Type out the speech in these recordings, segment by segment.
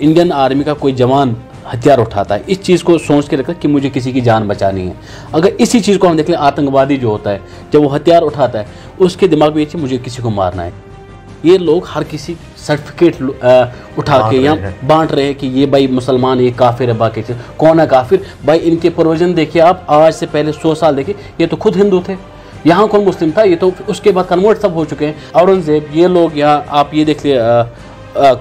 Indian army का कोई जवान हथियार उठाता है, इस चीज़ को सोच के रखता है कि मुझे किसी की जान बचानी है। अगर इसी चीज़ को हम देख लें, आतंकवादी जो होता है जब वो हथियार उठाता है उसके दिमाग में ये चीज़ मुझे किसी को मारना है। ये लोग हर किसी सर्टिफिकेट उठा के यहाँ बांट रहे हैं कि ये भाई मुसलमान, ये काफिर है, बाकी चीज़ कौन है काफिर। भाई इनके प्रोविजन देखिए आप, आज से पहले 100 साल देखिए, ये तो खुद हिंदू थे, यहाँ कौन मुस्लिम था, ये तो उसके बाद कन्वर्ट सब हो चुके हैं। औरंगजेब, ये लोग यहाँ आप ये देख लिए,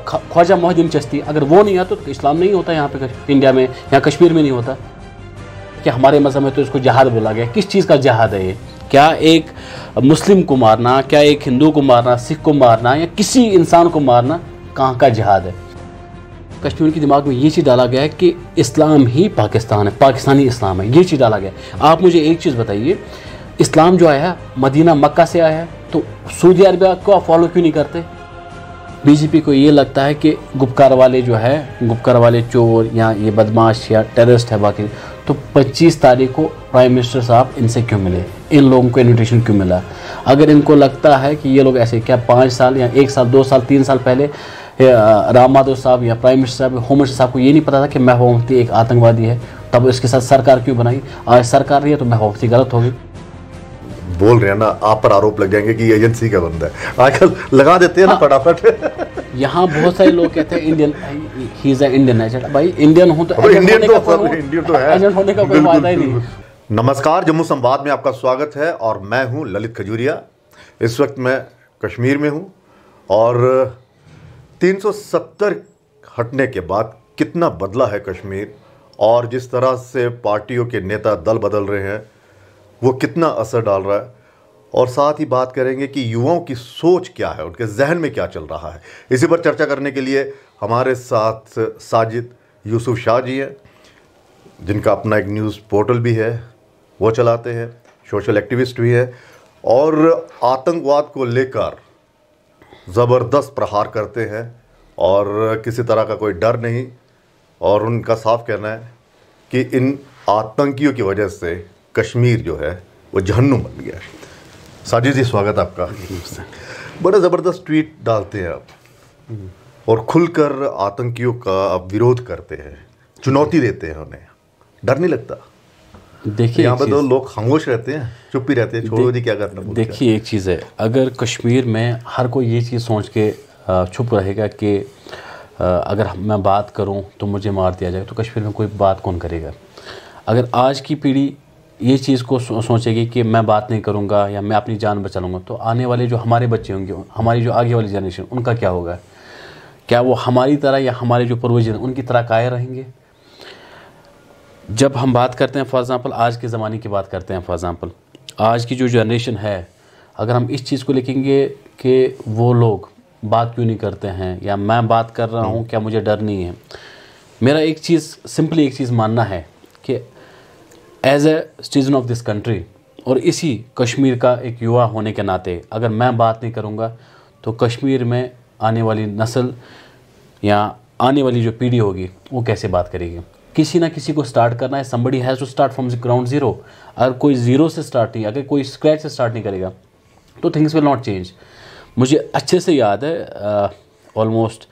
ख्वाजा मोहद्दीन चिश्ती, अगर वो नहीं आता तो इस्लाम नहीं होता यहाँ पे इंडिया में, यहाँ कश्मीर में नहीं होता। कि हमारे मज़हब में तो इसको जिहाद बोला गया। किस चीज़ का जिहाद है ये? क्या एक मुस्लिम को मारना, क्या एक हिंदू को मारना, सिख को मारना, या किसी इंसान को मारना कहाँ का जिहाद है? कश्मीर के दिमाग में ये चीज़ डाला गया है कि इस्लाम ही पाकिस्तान है, पाकिस्तानी इस्लाम है, ये चीज़ डाला गया है। आप मुझे एक चीज़ बताइए, इस्लाम जो आया है मदीना मक्का से आया है, तो सऊदी अरबिया को आप फॉलो क्यों नहीं करते? बीजेपी को ये लगता है कि गुपकार वाले जो है, गुपकार वाले चोर या ये बदमाश या टेररिस्ट है बाकी, तो 25 तारीख को प्राइम मिनिस्टर साहब इनसे क्यों मिले, इन लोगों को इन्विटेशन क्यों मिला? अगर इनको लगता है कि ये लोग ऐसे, क्या 5 साल या 1 साल 2 साल 3 साल पहले राम माधव साहब या प्राइम मिनिस्टर साहब, होम मिनिस्टर साहब को ये नहीं पता था कि महबूबा मुफ्ती एक आतंकवादी है? तब इसके साथ सरकार क्यों बनाई? आज सरकार रही है तो महबूबा मुफ्ती गलत होगी। बोल रहे हैं ना, आप पर आरोप लग जाएंगे कि एजेंसी का बंदा है, आजकल लगा देते हैं ना फटाफट। यहाँ बहुत सारे लोग कहते हैं Indian, he is Indian agent. भाई इंडियन हो तो इंडियन तो है, एजेंट होने का कोई फायदा ही नहीं। नमस्कार, जम्मू संवाद में आपका स्वागत है और मैं हूं ललित खजूरिया। इस वक्त मैं कश्मीर में हूं और 370 हटने के बाद कितना बदला है कश्मीर, और जिस तरह से पार्टियों के नेता दल बदल रहे हैं वो कितना असर डाल रहा है, और साथ ही बात करेंगे कि युवाओं की सोच क्या है, उनके जहन में क्या चल रहा है। इसी पर चर्चा करने के लिए हमारे साथ साजिद यूसुफ शाह जी हैं, जिनका अपना एक न्यूज़ पोर्टल भी है, वो चलाते हैं, सोशल एक्टिविस्ट भी है और आतंकवाद को लेकर ज़बरदस्त प्रहार करते हैं और किसी तरह का कोई डर नहीं। और उनका साफ कहना है कि इन आतंकियों की वजह से कश्मीर जो है वो जहन्नुम बन गया। साजिद जी, स्वागत आपका। बड़ा ज़बरदस्त ट्वीट डालते हैं आप और खुलकर आतंकियों का आप विरोध करते हैं, चुनौती देते हैं उन्हें। डर नहीं लगता? देखिए, यहाँ पर तो लोग खामोश रहते हैं, चुप ही रहते हैं, छोड़ो जी क्या करना। देखिए, एक चीज़ है, अगर कश्मीर में हर कोई ये चीज़ सोच के चुप रहेगा कि अगर मैं बात करूं तो मुझे मार दिया जाएगा, तो कश्मीर में कोई बात कौन करेगा? अगर आज की पीढ़ी ये चीज़ को सोचेगी कि मैं बात नहीं करूंगा या मैं अपनी जान बचा लूँगा, तो आने वाले जो हमारे बच्चे होंगे, हमारी जो आगे वाली जनरेशन, उनका क्या होगा? क्या वो हमारी तरह या हमारे जो पूर्वज हैं उनकी तरह कायर रहेंगे? जब हम बात करते हैं, फॉर एग्ज़ाम्पल आज के ज़माने की बात करते हैं, फॉर एग्ज़ाम्पल आज की जो जनरेशन है, अगर हम इस चीज़ को लिखेंगे कि वो लोग बात क्यों नहीं करते हैं या मैं बात कर रहा हूँ, क्या मुझे डर नहीं है? मेरा एक चीज़, सिंपली एक चीज़ मानना है कि as a citizen of this country और इसी कश्मीर का एक युवा होने के नाते, अगर मैं बात नहीं करूँगा तो कश्मीर में आने वाली नस्ल या आने वाली जो पीढ़ी होगी वो कैसे बात करेगी? किसी ना किसी को स्टार्ट करना है। somebody has to start from ground zero। अगर कोई ज़ीरो से स्टार्ट नहीं, अगर कोई स्क्रैच से स्टार्ट नहीं करेगा तो थिंग्स विल नॉट चेंज। मुझे अच्छे से याद है, ऑलमोस्ट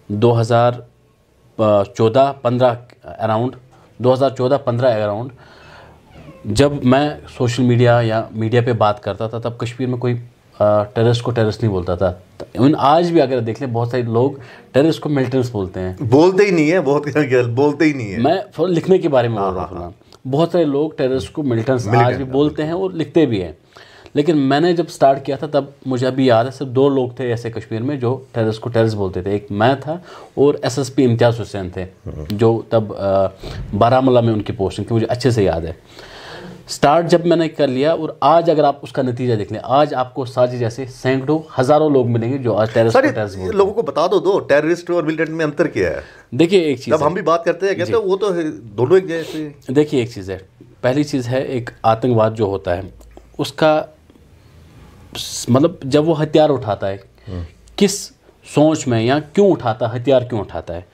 2014-15 अराउंड, 2014-15 अराउंड, जब मैं सोशल मीडिया या मीडिया पे बात करता था, तब कश्मीर में कोई टेररिस्ट को टेररिस्ट नहीं बोलता था। इवन आज भी अगर देख लें, बहुत सारे लोग टेररिस्ट को मिलिटेंट्स बोलते हैं। बोलते ही नहीं है, बहुत बोलते ही नहीं है। मैं लिखने के बारे में बोल रहा हूँ। बहुत सारे लोग टेररिस्ट को मिलिटेंट्स आज भी बोलते हैं और लिखते भी हैं। लेकिन मैंने जब स्टार्ट किया था तब मुझे अभी याद है, सिर्फ 2 लोग थे ऐसे कश्मीर में जो टेररिस्ट को टेररिस्ट बोलते थे। एक मैं था और एसएसपी इम्तियाज़ हुसैन थे, जो तब बारामूला में उनकी पोस्टिंग थी, मुझे अच्छे से याद है। स्टार्ट जब मैंने कर लिया, और आज अगर आप उसका नतीजा देख लें, आज आपको साजिद जैसे सैकड़ों हज़ारों लोग मिलेंगे जो आज टेररिस्ट बोलते हैं। लोगों को बता दो टेररिस्ट और मिलिटेंट में अंतर क्या है? देखिए, एक चीज़, जब हम भी बात करते हैं कहते हैं वो तो दोनों एक जैसे। देखिए, एक चीज़ है, पहली चीज़ है, एक आतंकवाद जो होता है उसका मतलब जब वो हथियार उठाता है, किस सोच में या क्यों उठाता है, हथियार क्यों उठाता है?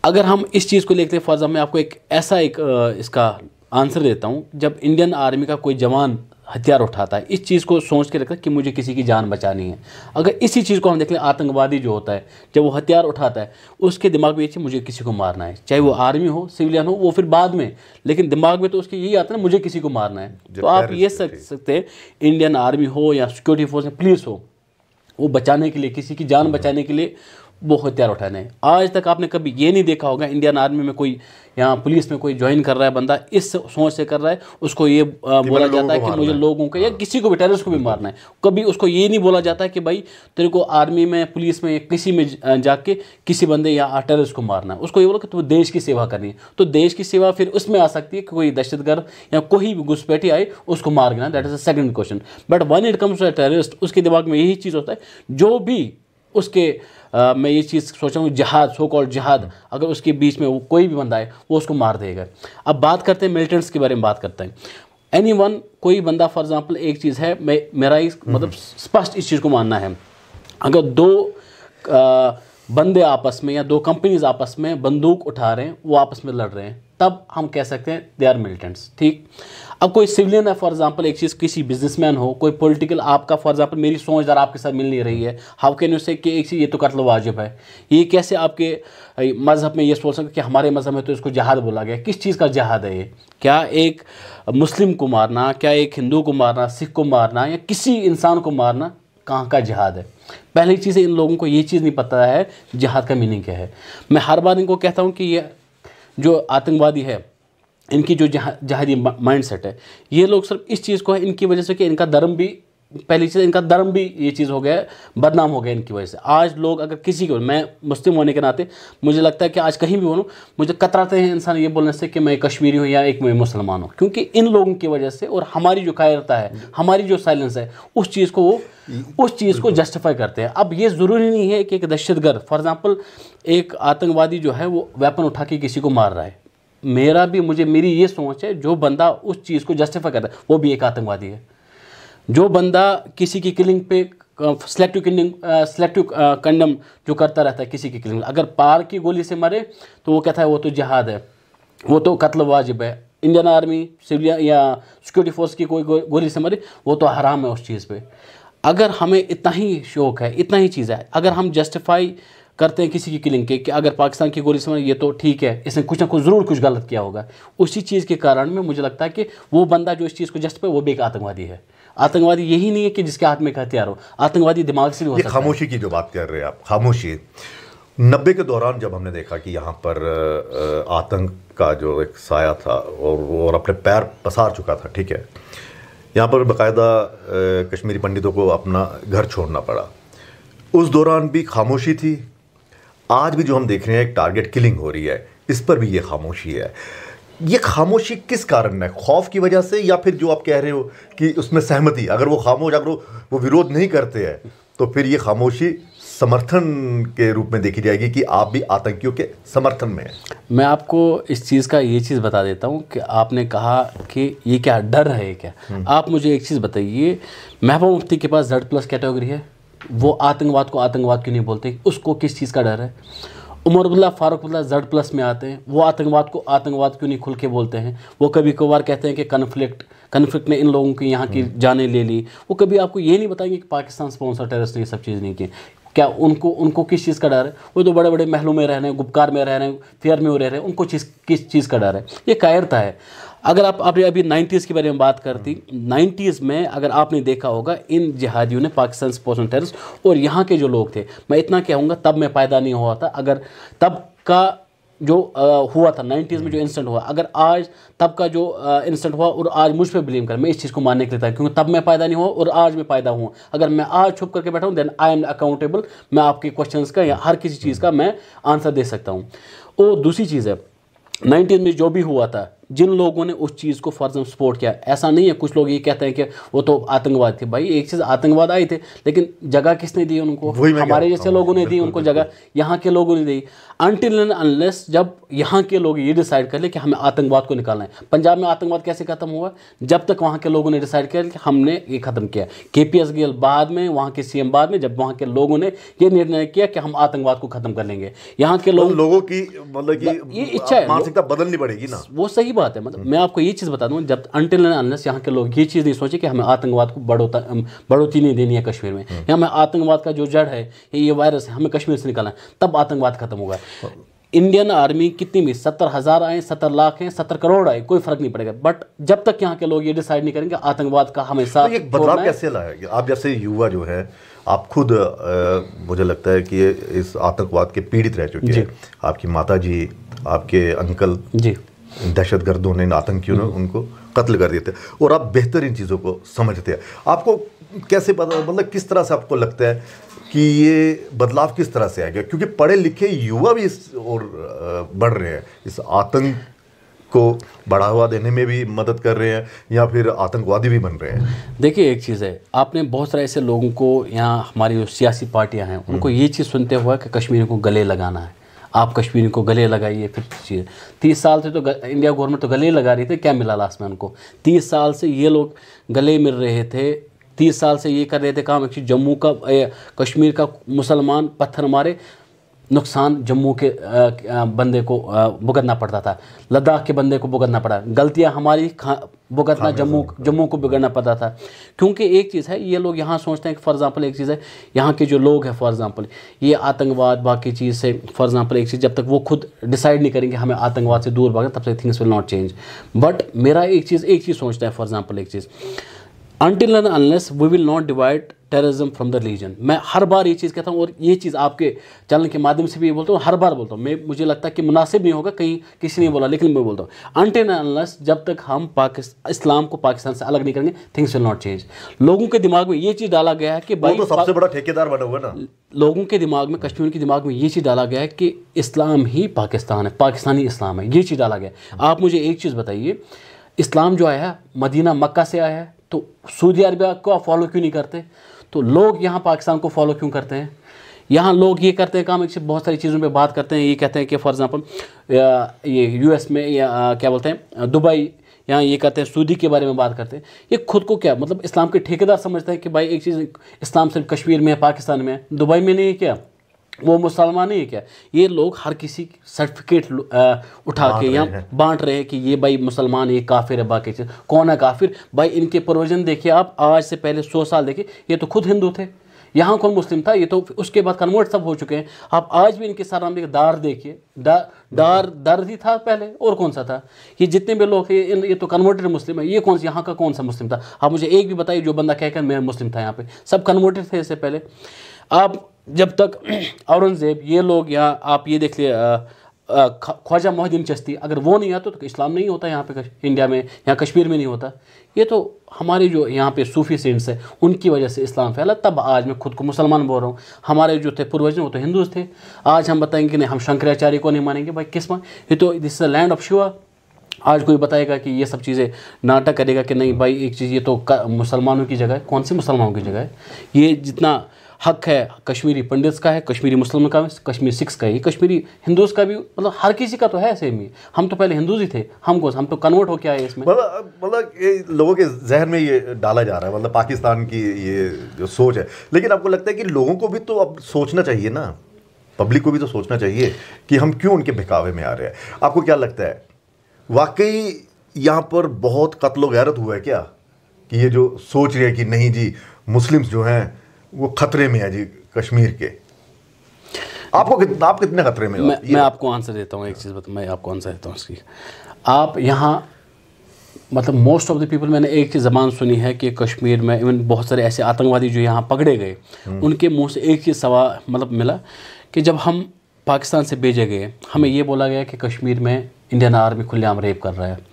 अगर हम इस चीज़ को लेते हैं, मैं आपको एक ऐसा एक इसका आंसर देता हूँ। जब इंडियन आर्मी का कोई जवान हथियार उठाता है, इस चीज़ को सोच के रखता है कि मुझे किसी की जान बचानी है। अगर इसी चीज़ को हम देख लें, आतंकवादी जो होता है जब वो हथियार उठाता है उसके दिमाग में ये चीज़ मुझे किसी को मारना है, चाहे वो आर्मी हो सिविलियन हो, वो फिर बाद में, लेकिन दिमाग में तो उसके यही आता है ना, मुझे किसी को मारना है। तो आप ये सकते हैं इंडियन आर्मी हो या सिक्योरिटी फोर्स या पुलिस हो, वो बचाने के लिए, किसी की जान बचाने के लिए वो हथियार उठाने हैं। आज तक आपने कभी ये नहीं देखा होगा इंडियन आर्मी में कोई, यहाँ पुलिस में कोई ज्वाइन कर रहा है बंदा, इस सोच से कर रहा है, उसको ये बोला जाता है कि मुझे लोगों को या किसी को भी, टेररिस्ट को भी मारना है। कभी उसको ये नहीं बोला जाता है कि भाई तेरे को आर्मी में, पुलिस में या किसी में जाके किसी बंदे या टेररिस्ट को मारना है। उसको ये बोला कि तुम्हें देश की सेवा करनी है। तो देश की सेवा फिर उसमें आ सकती है कि कोई दहशतगर्द या कोई भी घुसपैठी आए उसको मार देना, that is a second question. But when it comes to terrorist, उसके दिमाग में यही चीज़ होता है, जो भी उसके मैं ये चीज़ सोच रहा हूँ, जिहाद, सो कॉल्ड जिहाद, अगर उसके बीच में वो कोई भी बंदा है वो उसको मार देगा। अब बात करते हैं मिलिटेंट्स के बारे में, बात करते हैं एनीवन, कोई बंदा फॉर एग्जांपल, एक चीज़ है, मेरा मतलब स्पष्ट इस चीज़ को मानना है, अगर दो बंदे आपस में या दो कंपनीज आपस में बंदूक उठा रहे हैं, वो आपस में लड़ रहे हैं, तब हम कह सकते हैं दे आर मिलिटेंट्स, ठीक। अब कोई सिविलियन है फॉर एग्जांपल, एक चीज़, किसी बिजनेसमैन हो, कोई पॉलिटिकल, आपका फॉर एग्जांपल मेरी सोच दर आपके साथ मिल नहीं रही है, हाउ कैन यू से कि एक चीज़ ये तो कत्ल वाजिब है, ये कैसे आपके मज़हब में ये सोच सकते कि हमारे मज़हब में तो इसको जिहाद बोला गया। किस चीज़ का जिहाद है ये? क्या एक मुस्लिम को मारना, क्या एक हिंदू को मारना, सिख को मारना, या किसी इंसान को मारना, कहाँ का जिहाद है? पहली चीज़, इन लोगों को ये चीज़ नहीं पता है जिहाद का मीनिंग क्या है। मैं हर बार इनको कहता हूँ कि ये जो आतंकवादी है, इनकी जो जहादी माइंडसेट है, ये लोग सिर्फ इस चीज़ को है इनकी वजह से कि इनका धर्म भी, पहली चीज़ इनका धर्म भी ये चीज़ हो गया है, बदनाम हो गया इनकी वजह से। आज लोग अगर किसी को, मैं मुस्लिम होने के नाते मुझे लगता है कि आज कहीं भी बोलूँ, मुझे कतराते हैं इंसान ये बोलने से कि मैं कश्मीरी हूँ या एक मैं मुसलमान हूँ, क्योंकि इन लोगों की वजह से, और हमारी जो कायरता है, हमारी जो साइलेंस है, उस चीज़ को वो उस चीज़ को जस्टिफाई करते हैं। अब ये ज़रूरी नहीं है कि एक दहशतगर्द, फॉर एग्जाम्पल एक आतंकवादी जो है वो वेपन उठा के किसी को मार रहा है, मेरी ये सोच है, जो बंदा उस चीज़ को जस्टिफाई करता है वो भी एक आतंकवादी है। जो बंदा किसी की किलिंग पे सिलेक्टिव कंडम जो करता रहता है किसी की किलिंग, अगर पार की गोली से मरे तो वो कहता है वो तो जिहाद है, वो तो कत्ल वाजिब है। इंडियन आर्मी, सिविलियन या सिक्योरिटी फोर्स की कोई गोली से मरे, वो तो हराम है उस चीज़ पे। अगर हमें इतना ही शौक है, इतना ही चीज़ है, अगर हम जस्टिफाई करते हैं किसी की किलिंग के कि अगर पाकिस्तान की गोली से मरे, ये तो ठीक है, इसने कुछ ना कुछ ज़रूर कुछ गलत किया होगा, उसी चीज़ के कारण में मुझे लगता है कि वो बंदा जो इस चीज़ को जस्टिफाई, वो भी एक आतंकवादी है। आतंकवादी यही नहीं है कि जिसके हाथ में एक हथियार हो, आतंकवादी दिमाग से भी हो सकता है। खामोशी की जो बात कर रहे हैं आप, खामोशी 90 के दौरान जब हमने देखा कि यहाँ पर आतंक का जो एक साया था और अपने पैर पसार चुका था, ठीक है, यहाँ पर बाकायदा कश्मीरी पंडितों को अपना घर छोड़ना पड़ा, उस दौरान भी खामोशी थी। आज भी जो हम देख रहे हैं एक टारगेट किलिंग हो रही है, इस पर भी ये खामोशी है। ये खामोशी किस कारण है? खौफ की वजह से, या फिर जो आप कह रहे हो कि उसमें सहमति, अगर वो खामोश, अगर वो विरोध नहीं करते हैं तो फिर ये खामोशी समर्थन के रूप में देखी जाएगी कि आप भी आतंकियों के समर्थन में हैं? मैं आपको इस चीज़ का ये चीज़ बता देता हूँ कि आपने कहा कि ये क्या डर है क्या, आप मुझे एक चीज़ बताइए, महबूबा मुफ्ती के पास Z+ कैटेगरी है, वो आतंकवाद को आतंकवाद क्यों नहीं बोलते? उसको किस चीज़ का डर है? उमर अब्दुल्ला फारूक Z+ में आते हैं, वो आतंकवाद को आतंकवाद क्यों नहीं खुल के बोलते हैं? वो कभी कभार कहते हैं कि कन्फ्लिक्ट ने इन लोगों की यहाँ की जानें ले ली। वो कभी आपको ये नहीं बताएंगे कि पाकिस्तान स्पॉन्सर टेररिस्ट ने ये सब चीज़ नहीं की। क्या उनको किस चीज़ का डर है? वो तो बड़े बड़े महलों में रह रहे हैं, गुपकार में रह रहे हैं, फेयर में रह रहे हैं, उनको किस चीज़ का डर है? ये कायरता है। अगर आप अभी 90s के बारे में बात करती, 90s में अगर आपने देखा होगा, इन जिहादियों ने पाकिस्तान स्पॉन्सर टेररिस्ट और यहाँ के जो लोग थे, मैं इतना कहूँगा तब मैं पैदा नहीं हुआ था, अगर तब का जो हुआ था 90s में जो इंसिडेंट हुआ, अगर आज तब का जो इंसिडेंट हुआ और आज मुझ पर ब्लेम कर, मैं इस चीज़ को मानने के लिए था, क्योंकि तब मैं पैदा नहीं हुआ और आज मैं पैदा हुआ। अगर मैं आज छुप करके बैठा हूँ, देन आई एम अकाउंटेबल, मैं आपके क्वेश्चंस का या हर किसी चीज़ का मैं आंसर दे सकता हूँ। और दूसरी चीज़ है, 90s में जो भी हुआ था, जिन लोगों ने उस चीज़ को फर्ज सपोर्ट किया, ऐसा नहीं है कुछ लोग ये कहते हैं कि वो तो आतंकवाद थे। भाई एक चीज़, आतंकवाद आए थे, लेकिन जगह किसने दी उनको? हमारे जैसे लोगों ने दी उनको जगह, यहाँ के लोगों ने दी। अनटिल एंड अनलेस जब यहाँ के लोग ये डिसाइड कर ले कि हमें आतंकवाद को निकालना है। पंजाब में आतंकवाद कैसे खत्म हुआ? जब तक वहाँ के लोगों ने डिसाइड किया कि हमने ये ख़त्म किया। KPS गिल बाद में, वहाँ के CM बाद में, जब वहाँ के लोगों ने ये निर्णय किया कि हम आतंकवाद को ख़त्म कर लेंगे। यहाँ के लोगों की मतलब कि ये इच्छा है, मानसिकता बदलनी पड़ेगी ना। वो सही बात है। मतलब मैं आपको ये चीज़ बता दूँ, जब अनटिल एंड अनलेस यहाँ के लोग ये चीज़ नहीं सोचे कि हमें आतंकवाद को बढ़ोतरी नहीं देनी है कश्मीर में, या हमें आतंकवाद का जो जड़ है ये वायरस है हमें कश्मीर से निकालना है, तब आतंकवाद खत्म होगा। इंडियन आर्मी कितनी भी 70,000 आए, 70 लाख हैं, 70 करोड़ आए, कोई फर्क नहीं पड़ेगा। बट जब तक यहाँ के लोग ये डिसाइड नहीं करेंगे आतंकवाद का हमेशा, तो एक बदलाव कैसे लाएगा? आप जैसे युवा जो है, आप खुद मुझे लगता है कि इस आतंकवाद के पीड़ित रह चुके हैं। आपकी माता जी, आपके अंकल जी, दहशतगर्दों ने, आतंकियों ने उनको कत्ल कर दिए थे, और आप बेहतर इन चीज़ों को समझते हैं। आपको कैसे मतलब किस तरह से आपको लगता है कि ये बदलाव किस तरह से आएगा? क्योंकि पढ़े लिखे युवा भी इस और बढ़ रहे हैं, इस आतंक को बढ़ावा देने में भी मदद कर रहे हैं, या फिर आतंकवादी भी बन रहे हैं। देखिए एक चीज़ है, आपने बहुत सारे ऐसे लोगों को, यहाँ हमारी जो सियासी पार्टियां हैं उनको ये चीज़ सुनते हुआ कि कश्मीर को गले लगाना है, आप कश्मीर को गले लगाइए। फिर चीज़ 30 साल से तो इंडिया गवर्नमेंट तो गले लगा रही थी, क्या मिला लास्ट में उनको? 30 साल से ये लोग गले मिल रहे थे, 30 साल से ये कर रहे थे काम। जम्मू का कश्मीर का मुसलमान पत्थर मारे, नुकसान जम्मू के बंदे को भुगतना पड़ता था, लद्दाख के बंदे को भुगतना पड़ा, गलतियां हमारी भुगतना जम्मू को भुगतना पड़ता था। क्योंकि एक चीज़ है, ये लोग यहाँ सोचते हैं कि फॉर एग्जांपल एक चीज़ है, यहाँ के जो लोग हैं फॉर एग्जांपल ये आतंकवाद बाकी चीज़ से, फॉर एग्जांपल एक चीज़, जब तक वो खुद डिसाइड नहीं करेंगे हमें आतंकवाद से दूर भागना, तब तक things will not change. But मेरा एक चीज़ सोचता है, फॉर एग्जांपल एक चीज़, until and unless we will not divide terrorism from the religion. मैं हर बार ये चीज़ कहता हूँ, और ये चीज़ आपके चैनल के माध्यम से भी बोलता हूँ, हर बार बोलता हूँ। मुझे लगता है कि मुनासिब नहीं होगा, कहीं किसी ने बोला, लेकिन मैं बोलता हूँ अनटिल एंड अनलेस जब तक हम इस्लाम को पाकिस्तान से अलग नहीं करेंगे, थिंग्स विल नॉट चेंज। लोगों के दिमाग में ये चीज़ डाला गया है कि भाई तो सबसे बड़ा ठेकेदार बना हुआ ना, लोगों के दिमाग में, कश्मीर के दिमाग में ये चीज़ डाला गया है कि इस्लाम ही पाकिस्तान है, पाकिस्तानी इस्लाम है, ये चीज़ डाला गया है। आप मुझे एक चीज़ बताइए, इस्लाम जो आया है मदीना मक्का से आया है, तो सऊदी अरबिया को आप फॉलो क्यों नहीं करते? तो लोग यहाँ पाकिस्तान को फॉलो क्यों करते हैं? यहाँ लोग ये करते हैं काम, एक से बहुत सारी चीज़ों पे बात करते हैं, ये कहते हैं कि फॉर एग्जांपल ये यूएस में या क्या बोलते हैं दुबई, यहाँ ये कहते हैं सऊदी के बारे में बात करते हैं। ये खुद को क्या मतलब इस्लाम के ठेकेदार समझते हैं कि भाई एक चीज़, इस्लाम सिर्फ कश्मीर में है, पाकिस्तान में है, दुबई में नहीं है क्या, वो मुसलमान नहीं है क्या? ये लोग हर किसी सर्टिफिकेट उठा के यहाँ बांट रहे हैं कि ये भाई मुसलमान, ये काफिर है, बाकी चीज़। कौन है काफिर? भाई इनके प्रोविजन देखिए आप, आज से पहले 100 साल देखिए, ये तो खुद हिंदू थे, यहाँ कौन मुस्लिम था? ये तो उसके बाद कन्वर्ट सब हो चुके हैं। आप आज भी इनके सारा देखिए, दार देखिए, दार ही था पहले, और कौन सा था? ये जितने भी लोग थे ये तो कन्वर्टेड मुस्लिम है। ये कौन सा, यहाँ का कौन सा मुस्लिम था? आप मुझे एक भी बताइए जो बंदा कहकर मैं मुस्लिम था। यहाँ पे सब कन्वर्टेड थे इससे पहले। आप जब तक औरंगज़ेब ये लोग, यहाँ आप ये देख लिए ख्वाजा मोहद्दीन चिश्ती, अगर वो नहीं आता तो इस्लाम नहीं होता यहाँ पे इंडिया में, यहाँ कश्मीर में नहीं होता। ये तो हमारे जो यहाँ पे सूफी सेंट्स है उनकी वजह से इस्लाम फैला, तब आज मैं खुद को मुसलमान बोल रहा हूँ। हमारे जो थे पूर्वज वो तो हिंदूज थे। आज हम बताएंगे कि नहीं हम शंकराचार्य को नहीं मानेंगे, भाई किस मान, ये तो this is the land of Shiva. आज कोई बताएगा कि ये सब चीज़ें नाटक करेगा कि नहीं भाई एक चीज़, ये तो मुसलमानों की जगह है। कौन सी मुसलमानों की जगह है? ये जितना हक है कश्मीरी पंडित्स का है, कश्मीरी मुस्लिम का है, कश्मीर सिख्स का है, कश्मीरी हिंदूज का भी, मतलब हर किसी का तो है सेम ही। हम तो पहले हिंदूज ही थे, हम तो कन्वर्ट हो के आए इसमें। मतलब ये लोगों के जहन में ये डाला जा रहा है, मतलब पाकिस्तान की ये जो सोच है। लेकिन आपको लगता है कि लोगों को भी तो अब सोचना चाहिए ना, पब्लिक को भी तो सोचना चाहिए कि हम क्यों उनके बहकावे में आ रहे हैं? आपको क्या लगता है, वाकई यहाँ पर बहुत कत्लो गैरत हुआ है क्या, कि ये जो सोच रहे हैं कि नहीं जी मुस्लिम्स जो हैं वो खतरे में है जी कश्मीर के? आप कितने खतरे में? मैं आपको आंसर देता हूँ, एक चीज़ मैं आपको आंसर देता हूँ इसकी। आप यहाँ मतलब मोस्ट ऑफ द पीपल, मैंने एक चीज़ ज़बान सुनी है कि कश्मीर में इवन बहुत सारे ऐसे आतंकवादी जो यहाँ पकड़े गए, उनके मुंह से एक चीज़ सवाल मतलब मिला कि जब हम पाकिस्तान से भेजे गए, हमें ये बोला गया कि कश्मीर में इंडियन आर्मी खुलेआम रेप कर रहा है।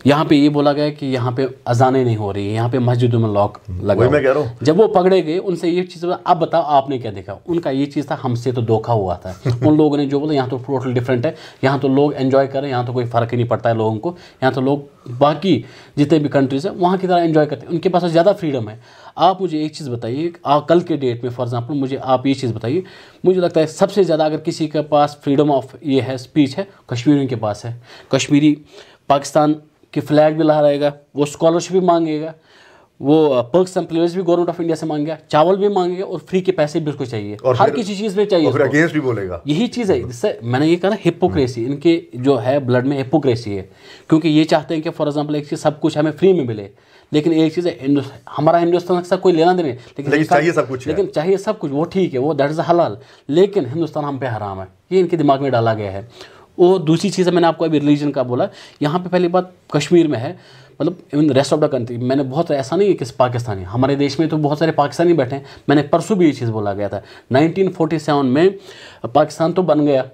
यहाँ पे ये बोला गया कि यहाँ पे अजानें नहीं हो रही है, यहाँ पे मस्जिदों में लॉक लगा। मैं कह रहा हूँ, जब वो पकड़े गए उनसे ये चीज़, अब बताओ आपने क्या देखा? उनका ये चीज़ था हमसे तो धोखा हुआ था। उन लोगों ने जो बोला यहाँ तो टोटल डिफरेंट है, यहाँ तो लोग एंजॉय करें, यहाँ तो कोई फ़र्क ही नहीं पड़ता है लोगों को, यहाँ तो लोग बाकी जितने भी कंट्रीज़ हैं वहाँ की तरह एंजॉय करते हैं, उनके पास ज़्यादा फ्रीडम है। आप मुझे एक चीज़ बताइए, कल के डेट में फॉर एग्जांपल मुझे आप ये चीज़ बताइए, मुझे लगता है सबसे ज़्यादा अगर किसी के पास फ्रीडम ऑफ ये है स्पीच है, कश्मीरियों के पास है। कश्मीरी पाकिस्तान कि फ्लैग भी लहराएगा, वो स्कॉलरशिप भी मांगेगा, वो पर्क्स एंड प्रिविलेज भी गवर्नमेंट ऑफ इंडिया से मांगेगा, चावल भी मांगेगा और फ्री के पैसे भी उसको चाहिए, और हर किसी चीज़ में चाहिए, और फिर अगेंस्ट भी बोलेगा। यही चीज़ है, जिससे मैंने ये कहा ना हिपोक्रेसी, इनके जो है ब्लड में हिपोक्रेसी है, क्योंकि ये चाहते हैं कि फॉर एग्जांपल एक चीज़ सब कुछ हमें फ्री में मिले, लेकिन एक चीज़ है हमारा हिंदुस्तान के साथ कोई लेना देना, लेकिन चाहिए सब कुछ, लेकिन चाहिए सब कुछ, वो ठीक है, वो दैट इज़ हलाल, लेकिन हिंदुस्तान हम पे हराम है, ये इनके दिमाग में डाला गया है। वो दूसरी चीज़ है, मैंने आपको अभी रिलीजन का बोला, यहाँ पे पहली बात कश्मीर में है, मतलब even rest of the country, मैंने बहुत ऐसा नहीं है कि पाकिस्तानी, हमारे देश में तो बहुत सारे पाकिस्तानी बैठे हैं, मैंने परसों भी ये चीज़ बोला गया था, 1947 में पाकिस्तान तो बन गया,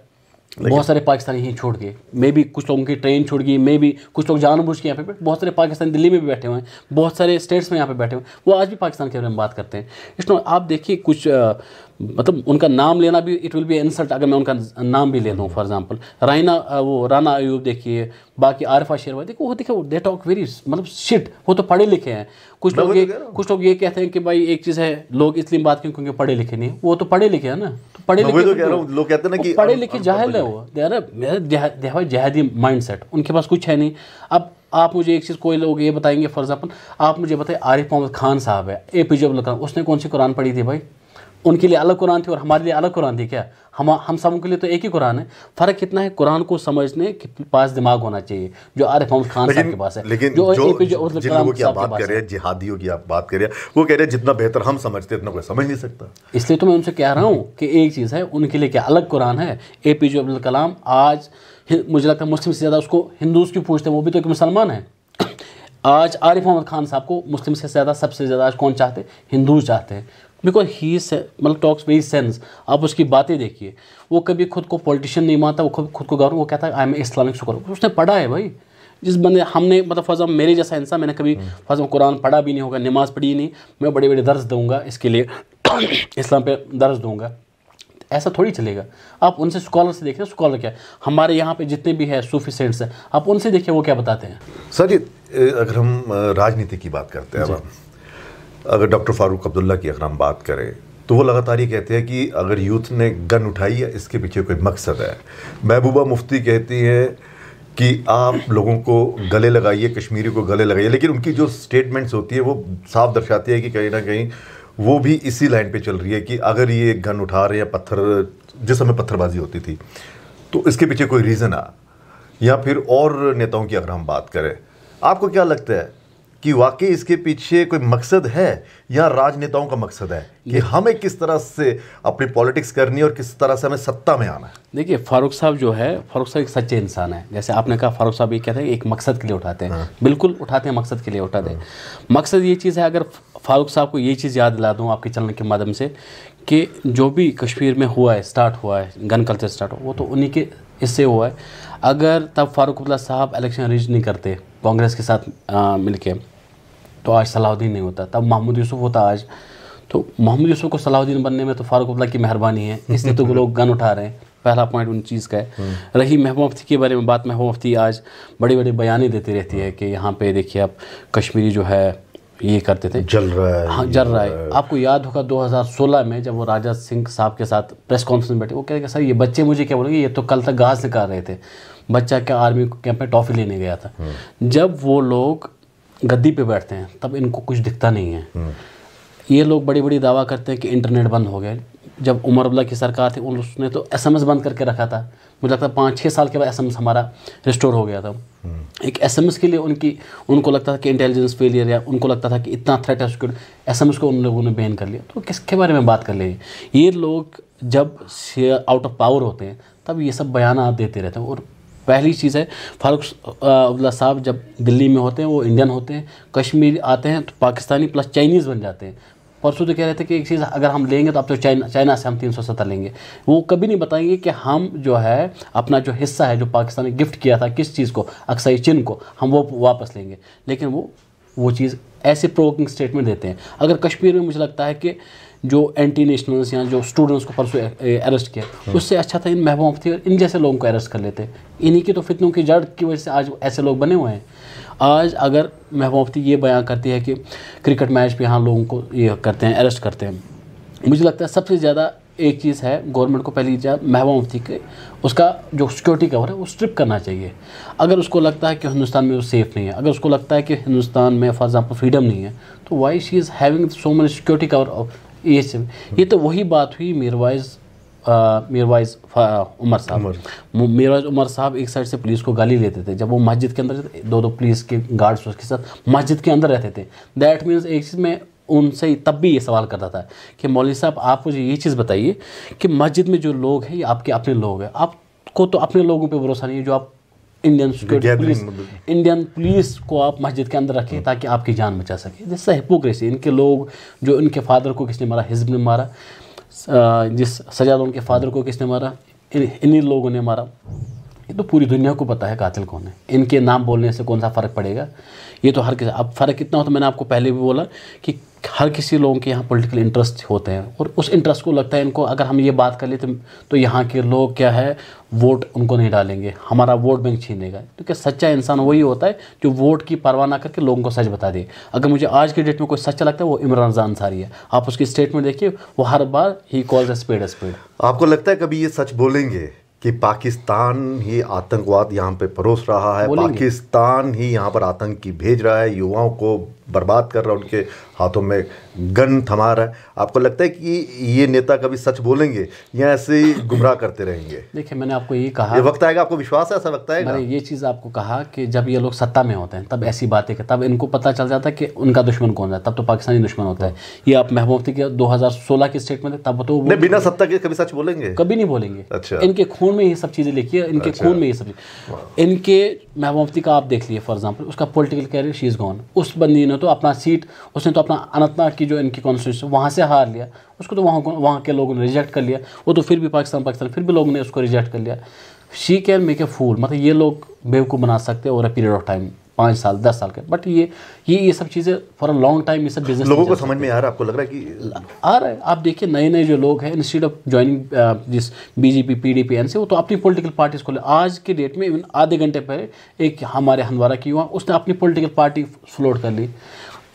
बहुत सारे पाकिस्तानी यहीं छोड़ गए, मे भी कुछ लोगों की ट्रेन छोड़ गई, मे भी कुछ लोग जानबूझ के यहाँ पे, बहुत सारे पाकिस्तानी दिल्ली में भी बैठे हुए हैं, बहुत सारे स्टेट्स में यहाँ पे बैठे हुए हैं, वो आज भी पाकिस्तान के बारे में बात करते हैं। इसलिए आप देखिए कुछ मतलब उनका नाम लेना भी इट विल बी इंसल्ट अगर मैं उनका नाम भी ले लूँ, फॉर एग्जांपल राना अयूब देखिए, बाकी आरिफा शेरवानी देखो, वो देखो दे टॉक वेरी मतलब शिट, वो तो पढ़े लिखे हैं। कुछ लोग ये कहते हैं कि भाई एक चीज़ है, लोग इसलिए बात क्यों, क्योंकि पढ़े लिखे नहीं, वो तो पढ़े लिखे हैं ना, तो पढ़े लिखे लोग कहते हैं ना कि पढ़े लिखे जाहिल है, वो मेरा जहादी माइंड सेट, उनके पास कुछ है नहीं। अब आप मुझे एक चीज़, कोई लोग ये बताएंगे फॉर एग्जांपल, आप मुझे बताइए आरिफ मोहम्मद खान साहब है, APJ अब्दुल कलाम, उसने कौन सी कुरान पढ़ी थी भाई? उनके लिए अलग कुरान थी और हमारे लिए अलग कुरान थी क्या? हम सबों के लिए तो एक ही कुरान है। फ़र्क कितना है, कुरान को समझने के पास दिमाग होना चाहिए, जो आरिफ मोहम्मद खान साहब के पास है, लेकिन जो जिन लोगों की आप बात कर रहे हैं, जिहादियों की आप बात कर रहे हैं, वो कह रहे हैं जितना बेहतर हम समझते हैं उतना कोई समझ नहीं सकता। इसलिए तो मैं उनसे कह रहा हूँ कि एक चीज़ है, उनके लिए क्या अलग कुरान है। APJ अब्दुल कलाम आज मुझे लगता है मुस्लिम से ज़्यादा उसको हिंदूज़ क्यों पूछते हैं, वो भी तो एक मुसलमान है। आज आरिफ मोहम्मद खान साहब को मुस्लिम से ज़्यादा सबसे ज़्यादा आज कौन चाहते हैं? हिंदूज़ चाहते हैं, बिकॉज ही मतलब टॉक्स वेरी सेंस। आप उसकी बातें देखिए, वो कभी खुद को पॉलिटिशियन नहीं मानता, वो खुद को गवर्नर, वो कहता है आई एम इस्लामिक स्कॉलर। उसने पढ़ा है भाई, जिस बंदे हमने मतलब फॉर एग्जाम्पल मेरे जैसा इंसान, मैंने कभी फॉर एग्जाम्पल कुरान पढ़ा भी नहीं होगा, नमाज़ पढ़ी नहीं, मैं बड़े बड़े दर्ज दूंगा इसके लिए इस्लाम पे दर्ज दूंगा, ऐसा थोड़ी चलेगा। आप उनसे स्कॉलर से देखिए, स्कॉलर क्या है, हमारे यहाँ पे जितने भी है सूफी सेंट्स हैं, आप उनसे देखिए वो क्या बताते हैं। सर जी, अगर हम राजनीति की बात करते हैं, अब अगर डॉक्टर फारूक अब्दुल्ला की अगर हम बात करें, तो वो लगातार ये कहते हैं कि अगर यूथ ने गन उठाई है, इसके पीछे कोई मकसद है। महबूबा मुफ्ती कहती है कि आप लोगों को गले लगाइए, कश्मीरी को गले लगाइए, लेकिन उनकी जो स्टेटमेंट्स होती है वो साफ दर्शाती है कि कहीं ना कहीं वो भी इसी लाइन पे चल रही है कि अगर ये गन उठा रहे हैं, पत्थर, जिस समय पत्थरबाजी होती थी, तो इसके पीछे कोई रीज़न आ, या फिर और नेताओं की अगर हम बात करें, आपको क्या लगता है कि वाकई इसके पीछे कोई मकसद है, या राजनेताओं का मकसद है कि हमें किस तरह से अपनी पॉलिटिक्स करनी है और किस तरह से हमें सत्ता में आना है? देखिए फारूक साहब जो है, फारूक साहब एक सच्चे इंसान है। जैसे आपने कहा, फारूक साहब ये कहते हैं एक मकसद के लिए उठाते हैं। बिल्कुल उठाते हैं, मकसद के लिए उठाते हैं। मकसद ये चीज़ है, अगर फारूक साहब को ये चीज़ याद दिला दूँ आपके चैनल के माध्यम से, कि जो भी कश्मीर में हुआ है, स्टार्ट हुआ है, गन कल्चर स्टार्ट हुआ, वो तो उन्हीं के इससे हुआ है। अगर तब फारूक अब्दुल्ला साहब इलेक्शन अरेंज नहीं करते कांग्रेस के साथ मिलके, तो आज सलाहुद्दीन नहीं होता, तब मोहम्मद यूसुफ होता आज। तो मोहम्मद यूसुफ को सलाहुद्दीन बनने में तो फारूक अब्दुल्ला की मेहरबानी है, इसलिए तो लोग गन उठा रहे हैं। पहला पॉइंट उन चीज़ का है। रही महबूबा मुफ्ती के बारे में बात, महबूबा मुफ्ती आज बड़े बड़े बयाने देती रहती है कि यहाँ पे देखिए आप कश्मीरी जो है ये करते थे, जल रहा है, हाँ जल रहा है। आपको याद होगा 2016 में जब वो राजा सिंह साहब के साथ प्रेस कॉन्फ्रेंस में बैठे, वो कह रहे सर ये बच्चे मुझे क्या बोलेंगे, ये तो कल तक घास निकाल रहे थे, बच्चा क्या आर्मी कैंप में टॉफ़ी लेने गया था। जब वो लोग गद्दी पे बैठते हैं तब इनको कुछ दिखता नहीं है। ये लोग बड़ी बड़ी दावा करते हैं कि इंटरनेट बंद हो गया। जब उमर अब्दुल्ला की सरकार थी उसने तो SMS बंद करके रखा था, मुझे लगता है 5-6 साल के बाद SMS हमारा रिस्टोर हो गया था। एक SMS के लिए उनको लगता था कि इंटेलिजेंस फेलियर, या उनको लगता था कि इतना थ्रेट है सिक्योरिटी, SMS को उन लोगों ने बैन कर लिया। तो किसके बारे में बात कर ले, ये लोग जब आउट ऑफ पावर होते हैं तब ये सब बयान देते रहते हैं। और पहली चीज़ है, फारूक अब्दुल्ला साहब जब दिल्ली में होते हैं वो इंडियन होते हैं, कश्मीर आते हैं तो पाकिस्तानी प्लस चाइनीज़ बन जाते हैं। परसों तो कह रहे थे कि एक चीज़ अगर हम लेंगे तो अब तो चाइना से हम 370 लेंगे। वो कभी नहीं बताएंगे कि हम जो है अपना जो हिस्सा है जो पाकिस्तान ने गिफ्ट किया था किस चीज़ को, अक्साई चिन्ह को, हम वो वापस लेंगे। लेकिन वो चीज़ ऐसे प्रोवोकिंग स्टेटमेंट देते हैं। अगर कश्मीर में मुझे लगता है कि जो एंटी नेशनल्स या जो स्टूडेंट्स को परसों अरेस्ट किया, उससे अच्छा था इन महबूबा मुफ्ती और इन जैसे लोगों को अरेस्ट कर लेते। इन्हीं की तो फितनों की जड़ की वजह से आज ऐसे लोग बने हुए हैं। आज अगर महबूबा मुफ्ती ये बयान करती है कि क्रिकेट मैच पे यहाँ लोगों को ये करते हैं, अरेस्ट करते हैं, मुझे लगता है सबसे ज़्यादा एक चीज़ है, गवर्नमेंट को पहली महबूबा मुफ्ती के उसका जो सिक्योरिटी कवर है वो स्ट्रिप करना चाहिए। अगर उसको लगता है कि हिंदुस्तान में वो सेफ़ नहीं है, अगर उसको लगता है कि हिंदुस्तान में फॉर एग्जाम्पल फ्रीडम नहीं है, तो why she is having so much security cover of ये तो वही बात हुई मीरवाइज़ उमर साहब। मीरवाइज़ उमर साहब एक साइड से पुलिस को गाली लेते थे जब वो मस्जिद के अंदर, दो पुलिस के गार्ड्स उसके साथ मस्जिद के अंदर रहते थे। दैट मीन्स एक चीज़ में उनसे तब भी ये सवाल करता था कि मौलवी साहब आप मुझे ये चीज़ बताइए कि मस्जिद में जो लोग हैं ये आपके अपने लोग हैं, आपको तो अपने लोगों पे भरोसा नहीं है जो आप Indian security police, Indian police को आप मस्जिद के अंदर रखें ताकि आपकी जान बचा सके। This is hypocrisy. इनके लोग जो इनके फादर को किसने मारा, हिज़्ब ने मारा, जिस सजाद उनके फादर को किसने मारा, इन्हीं लोगों ने मारा। ये तो पूरी दुनिया को पता है कातिल कौन है। इनके नाम बोलने से कौन सा फ़र्क पड़ेगा, ये तो हर किसी। अब फ़र्क कितना होता है, मैंने आपको पहले भी बोला कि हर किसी लोगों के यहाँ पॉलिटिकल इंटरेस्ट होते हैं और उस इंटरेस्ट को लगता है इनको अगर हम ये बात कर ले तो यहाँ के लोग क्या है वोट उनको नहीं डालेंगे, हमारा वोट बैंक छीनेगा। तो क्या सच्चा इंसान वही होता है जो वोट की परवाह ना करके लोगों को सच बता दे। अगर मुझे आज के डेट में कोई सच्चा लगता है वो इमरान रज़ा अंसारी है। आप उसकी स्टेटमेंट देखिए, वो हर बार ही कॉल्स अ स्पेड। आपको लगता है कभी ये सच बोलेंगे कि पाकिस्तान ही आतंकवाद यहाँ पे परोस रहा है, पाकिस्तान ही यहाँ पर आतंकी भेज रहा है, युवाओं को बर्बाद कर रहा है, उनके हाथों में गन थमा रहा है? आपको लगता है कि ये नेता कभी सच बोलेंगे या ऐसे ही गुमराह करते रहेंगे? देखिए मैंने आपको ये कहा, ये वक्त आएगा, आपको विश्वास है ऐसा वक्त आएगा? मैंने ये चीज़ आपको कहा कि जब ये लोग सत्ता में होते हैं तब ऐसी बातें कि तब इनको पता चल जाता है कि उनका दुश्मन कौन है, तब तो पाकिस्तानी दुश्मन होता है। ये आप महबूबा मुफ्ती के 2016 की स्टेटमेंट है, तब तो बिना सत्ता के कभी सच बोलेंगे? कभी नहीं बोलेंगे। अच्छा। इनके खून में ये सब चीज़ें लिखी है, इनके खून में ये सब। इनके महबूबा मुफ्ती का आप देख लिए फॉर एग्जाम्पल, उसका political career she is gone. उस बंदी ने तो अपना सीट, उसने तो अपना अनंतनाग की जो इनकी कॉन्स्टिट्यूशन वहाँ से हार लिया, उसको तो वहाँ के लोगों ने रिजेक्ट कर लिया। वो तो फिर भी पाकिस्तान फिर भी लोगों ने उसको रिजेक्ट कर लिया। शी कैन मेक ए फूल, मतलब ये लोग बेवकूफ़ बना सकते हैं over a period of time, 5 साल 10 साल के। बट ये सब चीज़ें फॉर अ लॉन्ग टाइम ये सब बिजनेस लोगों को समझ में आ रहा है? आपको लग रहा है कि आ रहा है? आप देखिए नए जो लोग हैं, इंस्टेड ऑफ ज्वाइनिंग जिस बीजेपी पीडीपी एन से, वो तो अपनी पॉलिटिकल पार्टीज खोले। आज के डेट में इवन आधे घंटे पहले एक हमारे हंदवारा की युवा, उसने अपनी पॉलिटिकल पार्टी फ्लोट कर ली।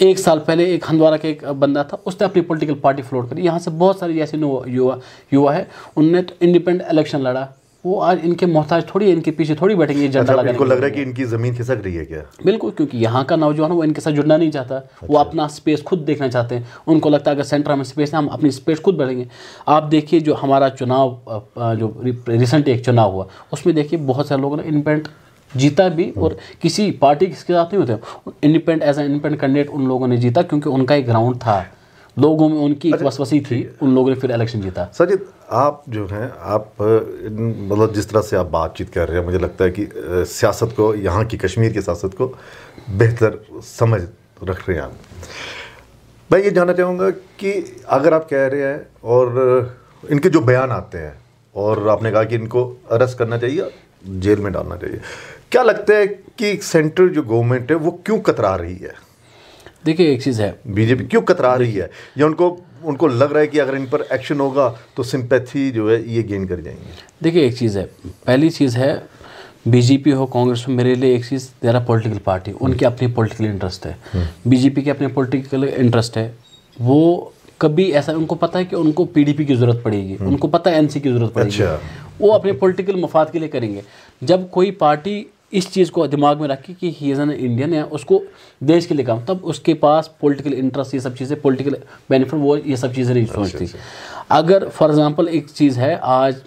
1 साल पहले एक हंदवारा का एक बंदा था, उसने अपनी पॉलिटिकल पार्टी फ्लोट करी। यहाँ से बहुत सारे जैसे युवा है, उनने तो इंडिपेंडेंट इलेक्शन लड़ा। वो आज इनके मोहताज थोड़ी है, इनके पीछे थोड़ी बैठेंगे झंडा लगाने। इनको लग रहा है कि इनकी ज़मीन खिसक रही है क्या? बिल्कुल, क्योंकि यहाँ का नौजवान वो इनके साथ जुड़ना नहीं चाहता। वो अपना स्पेस खुद देखना चाहते हैं। उनको लगता है अगर सेंटर में स्पेस है हम अपनी स्पेस खुद बढ़ेंगे। आप देखिए जो हमारा चुनाव, जो रिसेंट एक चुनाव हुआ, उसमें देखिए बहुत सारे लोगों ने इंडिपेंडेंट जीता भी, और किसी पार्टी के साथ नहीं होते, independent as an independent candidate उन लोगों ने जीता क्योंकि उनका एक ग्राउंड था, लोगों में उनकी एक वसवसी थी, उन लोगों ने फिर इलेक्शन जीता। सजिद, आप जो हैं, आप मतलब जिस तरह से आप बातचीत कर रहे हैं, मुझे लगता है कि सियासत को, यहाँ की कश्मीर की सियासत को बेहतर समझ रख रहे हैं आप। मैं ये जानना चाहूँगा कि अगर आप कह रहे हैं और इनके जो बयान आते हैं और आपने कहा कि इनको अरेस्ट करना चाहिए, जेल में डालना चाहिए, क्या लगता है कि सेंट्रल जो गवर्नमेंट है वो क्यों कतरा रही है? देखिए एक चीज़ है, बीजेपी क्यों कतरा रही है? या उनको लग रहा है कि अगर इन पर एक्शन होगा तो सिंपैथी जो है ये गेन कर जाएंगे? देखिए एक चीज़ है, पहली चीज़ है बीजेपी हो कांग्रेस हो, मेरे लिए एक चीज़, तेरा पॉलिटिकल पार्टी, उनके अपनी पॉलिटिकल इंटरेस्ट है। बीजेपी के अपने पॉलिटिकल इंटरेस्ट है। वो कभी ऐसा, उनको पता है कि उनको पीडीपी की ज़रूरत पड़ेगी, उनको पता है एनसी की ज़रूरत पड़ेगी। अच्छा। वो अपने पॉलिटिकल मफाद के लिए करेंगे। जब कोई पार्टी इस चीज़ को दिमाग में रखी कि ही इज़ एन इंडियन है, उसको देश के लिए काम, तब उसके पास पॉलिटिकल इंटरेस्ट, ये सब चीज़ें, पॉलिटिकल बेनिफिट, वो ये सब चीज़ें नहीं सोचती। अगर फॉर एग्जांपल एक चीज़ है, आज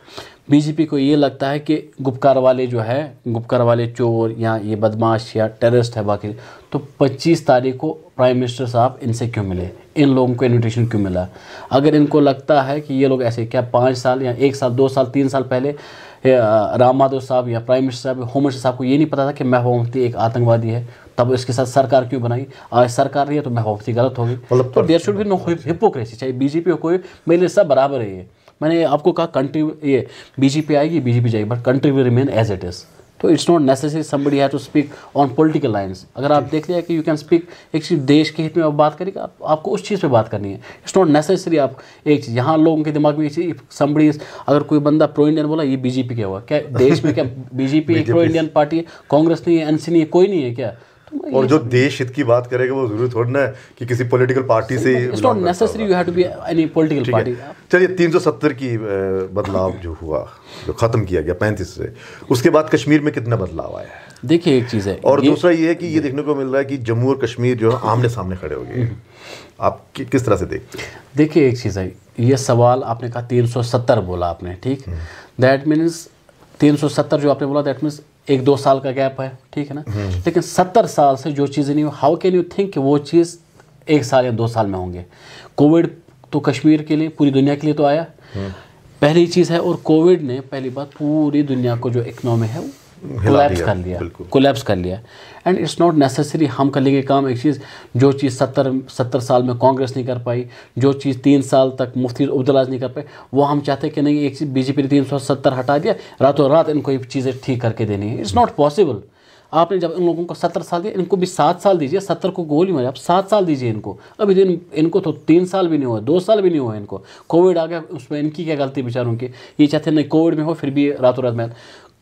बीजेपी को ये लगता है कि गुपकार वाले जो है, गुपकार वाले चोर या ये बदमाश या टेररिस्ट है बाकी, तो 25 तारीख को प्राइम मिनिस्टर साहब इनसे क्यों मिले, इन लोगों को इन्विटेशन क्यों मिला? अगर इनको लगता है कि ये लोग ऐसे, क्या 5 साल या 1 साल 2 साल 3 साल पहले राम माधव साहब या प्राइम मिनिस्टर साहब, होम मिनिस्टर साहब को ये नहीं पता था कि महबूबा मुफ्ती एक आतंकवादी है, तब इसके साथ सरकार क्यों बनाई? आज सरकार रही है तो महबूबा मुफ्ती गलत होगी। तो there should be no hypocrisy, चाहे बीजेपी हो कोई, मेरे लिए सब बराबर है। ये मैंने आपको कहा, कंट्री ये बीजेपी आएगी, बीजेपी जाएगी, but country will remain as it is. तो it's not necessary somebody have to speak on political lines. अगर आप देख लिया कि यू कैन स्पीक, एक चीज़ देश के हित में आप बात करेंगे, आपको उस चीज़ पे बात करनी है। इट्स नॉट नेसेसरी आप एक चीज़, यहाँ लोगों के दिमाग में एक चीज़, समबडी, अगर कोई बंदा प्रो इंडियन बोला, ये बीजेपी क्या हुआ? क्या देश में क्या बीजेपी एक प्रो इंडियन पार्टी है? कांग्रेस नहीं है, एनसी नहीं है, कोई नहीं है क्या? और जो देश हित की बात करेगा वो जरूरी थोड़ी ना है कि किसी पॉलिटिकल पार्टी से it's not necessary you have to be any political party. चलिए 370 की बदलाव जो हुआ, जो ख़त्म किया गया 35 से, उसके बाद कश्मीर में कितना बदलाव आया है? देखिए एक चीज़ है, और दूसरा ये है कि ये देखने को मिल रहा है कि जम्मू और कश्मीर जो है आमने सामने खड़े हो गए। आप किस तरह से देखते हैं? देखिए एक चीज़ है, ये सवाल आपने कहा 370 बोला आपने, ठीक, दैट मीन्स 370 जो आपने बोला दैट मीन्स 1-2 साल का गैप है, ठीक है ना। लेकिन 70 साल से जो चीज़ें नहीं हुई, हाउ कैन यू थिंक कि वो चीज़ 1 साल या 2 साल में होंगे? कोविड तो कश्मीर के लिए, पूरी दुनिया के लिए तो आया, पहली चीज़ है। और कोविड ने पहली बात पूरी दुनिया को जो इकोनॉमी है वो कोलैप्स कर लिया। एंड इट्स नॉट नेसेसरी हम कर लेंगे काम एक चीज़, जो चीज़ 70 साल में कांग्रेस नहीं कर पाई, जो चीज़ 3 साल तक मुफ्ती उब्दुल्लाह नहीं कर पाए, वो हम चाहते हैं कि नहीं एक चीज़ बीजेपी ने 370 हटा दिया, रातों रात इनको ये चीज़ें ठीक करके देनी है। It's not possible. आपने जब इन लोगों को 70 साल दिया, इनको भी 7 साल दीजिए। 70 को गोली मारे, आप 7 साल दीजिए इनको। अभी इनको तो 3 साल भी नहीं हुआ, 2 साल भी नहीं हुआ इनको। कोविड आ गया, उसमें इनकी क्या गलती बेचारों की? ये चाहते नहीं कोविड में हो फिर भी रातों रात में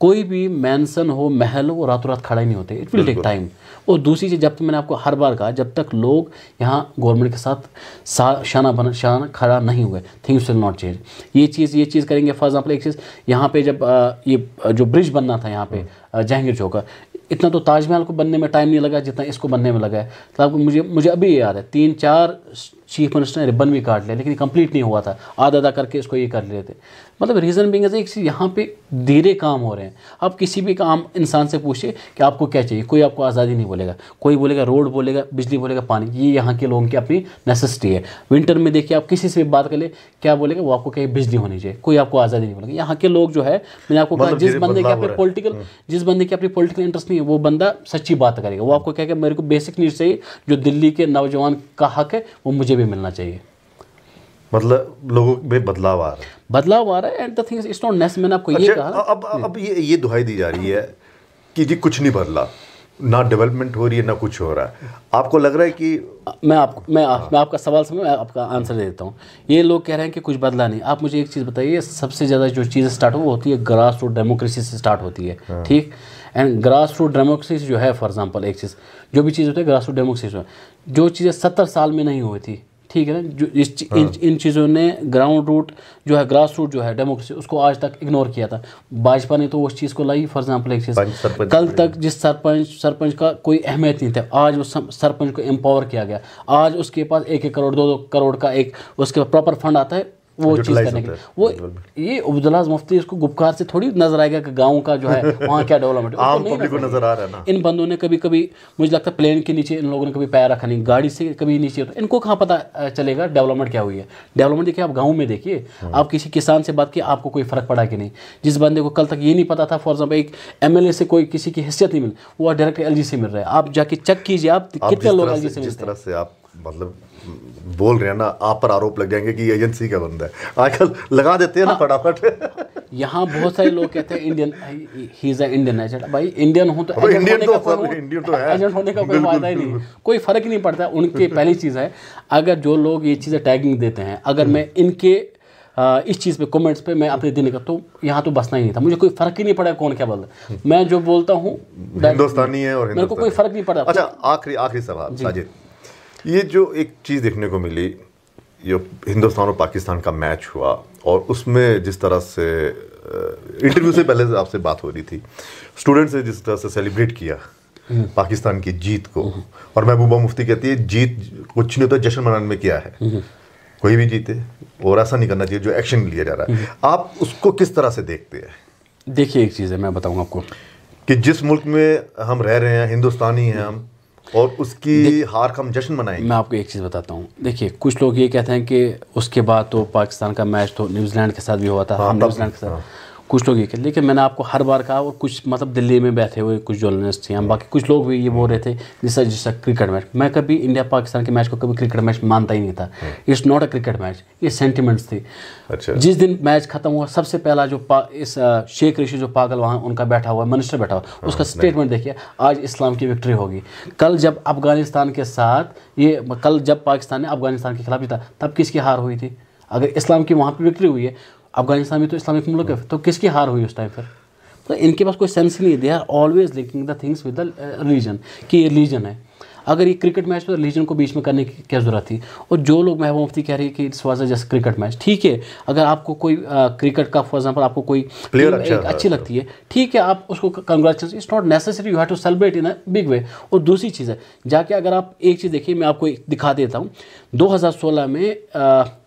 कोई भी मैंसन हो, महल हो, रातों रात खड़ा ही नहीं होते। It will take time. और दूसरी चीज़, जब तक मैंने आपको हर बार कहा, जब तक लोग यहाँ गवर्नमेंट के साथ शाना खड़ा नहीं हुए, थिंग्स विल नॉट चेंज। ये चीज़ करेंगे। फॉर एग्जाम्पल एक चीज़, यहाँ पे जब ये जो ब्रिज बनना था यहाँ पे जहांगीर चौक का, इतना तो ताजमहल को बनने में टाइम नहीं लगा जितना इसको बनने में लगा है। तो आपको मुझे अभी ये याद है 3-4 चीफ मिनिस्टर ने रिबन भी काट लिया, लेकिन कंप्लीट नहीं हुआ था, आधा करके इसको ये कर लिए थे। मतलब रीज़न बिंग एक चीज़, यहाँ पे धीरे काम हो रहे हैं। आप किसी भी काम इंसान से पूछिए कि आपको क्या चाहिए, कोई आपको आज़ादी नहीं बोलेगा। कोई बोलेगा रोड, बोलेगा बिजली, बोलेगा पानी। ये यहाँ के लोगों की अपनी नेसेसिटी है। विंटर में देखिए आप किसी से भी बात कर ले, क्या बोलेगा वो, आपको क्या बिजली होनी चाहिए, कोई आपको आज़ादी नहीं बोलेगा। यहाँ के लोग जो है, मैंने आपको कहा, जिस बंदे की अपनी पॉलिटिकल इंटरेस्ट नहीं है, वो बंदा सच्ची बात करेगा। वो आपको कहेगा मेरे को बेसिक नीड्स चाहिए, जो दिल्ली के नौजवान का हक है वो मुझे भी मिलना चाहिए। मतलब लोगों में बदलाव आ रहा है। And the thing is not necessary. मैंने आपको ये कहा। अब ये दुहाई दी जा रही है कि जी कुछ नहीं बदला, ना डेवलपमेंट हो रही है ना कुछ हो रहा है। आपको लग रहा है कि मैं आपका सवाल समझ, मैं आपका आंसर दे देता हूँ। ये लोग कह रहे हैं कि कुछ बदला नहीं। आप मुझे एक चीज़ बताइए, सबसे ज़्यादा जो चीज़ें स्टार्ट वो होती है ग्रास रूट डेमोक्रेसी से स्टार्ट होती है, ठीक। एंड ग्रास रूट डेमोक्रेसी जो है, फॉर एग्जांपल एक चीज़, जो भी चीज़ होती है ग्रास रूट डेमोक्रेसी, जो चीज़ें 70 साल में नहीं हुई थी, ठीक है ना, जो इन चीज़ों ने ग्राउंड रूट जो है, ग्रास रूट जो है डेमोक्रेसी, उसको आज तक इग्नोर किया था। भाजपा ने तो उस चीज़ को लाई। फॉर एग्जांपल एक चीज़, कल तक जिस सरपंच का कोई अहमियत नहीं था, आज उस सरपंच को एम्पावर किया गया। आज उसके पास 1-1 करोड़ 2-2 करोड़ का एक उसके प्रॉपर फंड आता है वो चीज़ करने के लिए। वो ये उब्दुल्लाह मुफ्ती इसको गुपकार से थोड़ी नजर आएगा कि गांव का जो है वहाँ क्या डेवलपमेंट है, आम पब्लिक को नजर आ रहा है ना। इन बंदों ने कभी मुझे लगता है प्लेन के नीचे इन लोगों ने कभी पैर रखा नहीं, गाड़ी से कभी नीचे, तो इनको कहाँ पता चलेगा डेवलपमेंट क्या हुई है। डेवलपमेंट देखिए आप गाँव में देखिए, आप किसी किसान से बात किए, आपको कोई फर्क पड़ा कि नहीं। जिस बंदे को कल तक ये नहीं पता था, फॉर एग्जाम्पल एक MLA से कोई किसी की हैसियत नहीं मिली, वो डायरेक्ट LG से मिल रहा है। आप जाके चेक कीजिए आप कितने लोग LG से मिलते हैं। जिस तरह से आप मतलब बोल रहे हैं ना, आप पर आरोप लग जाएंगे कि एजेंसी का बंदा है। आजकल लगा देते हैं ना फटाफट। यहाँ बहुत सारे लोग कहते हैं Indian, he is Indian agent. भाई इंडियन हो तो एजेंट होने का कोई फायदा ही नहीं, कोई फर्क ही नहीं पड़ता उनके। पहली चीज़ है, अगर जो लोग ये चीज़ें टैगिंग देते हैं, अगर मैं इनके इस चीज़ पे कमेंट्स पे मैं अपने देने का, तो यहाँ तो बसना ही नहीं था। मुझे कोई फर्क ही नहीं पड़ा कौन क्या बोलता, मैं जो बोलता हूँ हिंदुस्तानी है और मेरे को कोई फर्क नहीं पड़ा। अच्छा, आखिरी सवाल साजिद, ये जो एक चीज़ देखने को मिली, जो हिंदुस्तान और पाकिस्तान का मैच हुआ, और उसमें जिस तरह से इंटरव्यू से पहले आपसे बात हो रही थी, स्टूडेंट्स ने जिस तरह से सेलिब्रेट किया पाकिस्तान की जीत को, और महबूबा मुफ्ती कहती है जीत कुछ नहीं होता, जश्न मनाने में क्या है, कोई भी जीते, और ऐसा नहीं करना चाहिए जो एक्शन लिया जा रहा है। आप उसको किस तरह से देखते हैं? देखिए एक चीज़ है, मैं बताऊँगा आपको, कि जिस मुल्क में हम रह रहे हैं, हिंदुस्तानी हैं हम, और उसकी हार का हम जश्न मनाएंगे। मैं आपको एक चीज़ बताता हूँ। देखिए कुछ लोग ये कहते हैं कि उसके बाद तो पाकिस्तान का मैच तो न्यूजीलैंड के साथ भी हुआ था, हम न्यूजीलैंड के साथ, कुछ लोग ये कहते, लेकिन मैंने आपको हर बार कहा, और कुछ मतलब दिल्ली में बैठे हुए कुछ जर्नलिस्ट हैं, बाकी कुछ लोग भी ये बोल रहे थे जिससे क्रिकेट मैच। मैं कभी इंडिया पाकिस्तान के मैच को कभी क्रिकेट मैच मानता ही नहीं था। It's not a cricket match, ये सेंटिमेंट्स थी। अच्छा। जिस दिन मैच खत्म हुआ, सबसे पहला जो इस शेख ऋषि जो पागल वहाँ उनका बैठा हुआ मिनिस्टर बैठा हुआ, उसका स्टेटमेंट देखिए, आज इस्लाम की विक्ट्री होगी। कल जब अफगानिस्तान के साथ कल जब पाकिस्तान ने अफगानिस्तान के खिलाफ जीता, तब किसकी हार हुई थी? अगर इस्लाम की वहाँ पर विक्ट्री हुई है, अफगानिस्तान में तो इस्लामिक मुल्क है, तो किसकी हार हुई उस टाइम? फिर तो इनके पास कोई सेंस नहीं है। They are always linking the things with the religion कि ये रिलीजन है। अगर ये क्रिकेट मैच तो रिलीजन को बीच में करने की क्या ज़रूरत थी। और जो लोग महबूबा मुफ्ती कह रही है कि it's was just cricket match, ठीक है, अगर आपको कोई क्रिकेट का फॉर एग्जांपल आपको कोई प्लेयर अच्छी लगती है, ठीक है, आप उसको congratulation, it's not necessary you have to celebrate in a big way. और दूसरी चीज़ है, जाके अगर आप एक चीज़ देखिए, मैं आपको दिखा देता हूँ, 2016 में